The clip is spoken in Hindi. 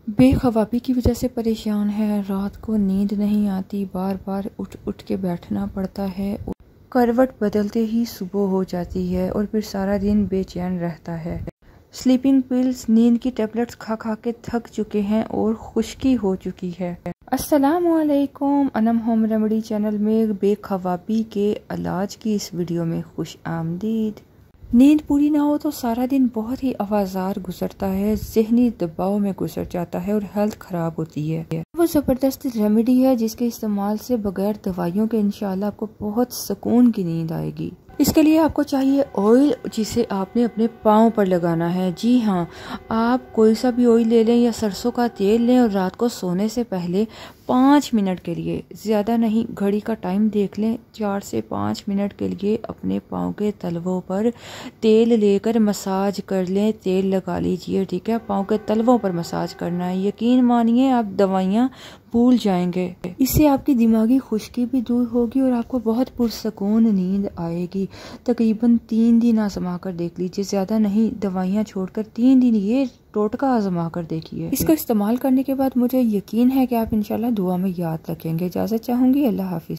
बेखवाबी की वजह से परेशान है, रात को नींद नहीं आती, बार बार उठ उठ के बैठना पड़ता है, करवट बदलते ही सुबह हो जाती है और फिर सारा दिन बेचैन रहता है। स्लीपिंग पिल्स, नींद की टेबलेट्स खा खा के थक चुके हैं और खुश्की हो चुकी है। अस्सलामुअलैकुम, अनम होम रेमेडी चैनल में बेखवाबी के इलाज की इस वीडियो में खुश आमदीद। नींद पूरी ना हो तो सारा दिन बहुत ही आवाज़ार गुजरता है, ज़हनी दबाव में गुजर जाता है और हेल्थ ख़राब होती है। वो ज़बरदस्त रेमेडी है जिसके इस्तेमाल से बगैर दवाइयों के इंशाल्लाह आपको बहुत सुकून की नींद आएगी। इसके लिए आपको चाहिए ऑयल, जिसे आपने अपने पाँव पर लगाना है। जी हाँ, आप कोई सा भी ऑयल ले लें या सरसों का तेल लें और रात को सोने से पहले 5 मिनट के लिए, ज़्यादा नहीं, घड़ी का टाइम देख लें, 4 से 5 मिनट के लिए अपने पाँव के तलवों पर तेल लेकर मसाज कर लें। तेल लगा लीजिए, ठीक है, पाँव के तलवों पर मसाज करना है। यकीन मानिए आप दवाइयाँ भूल जाएंगे। इससे आपकी दिमागी खुश्की भी दूर होगी और आपको बहुत पुरसकून नींद आएगी। तकरीबन 3 दिन आजमा कर देख लीजिए, ज़्यादा नहीं, दवाइयाँ छोड़कर 3 दिन ये टोटका आजमा कर देखिए। इसका इस्तेमाल करने के बाद मुझे यकीन है कि आप इंशाल्लाह दुआ में याद रखेंगे। इजाज़त चाहूँगी, अल्लाह हाफिज़।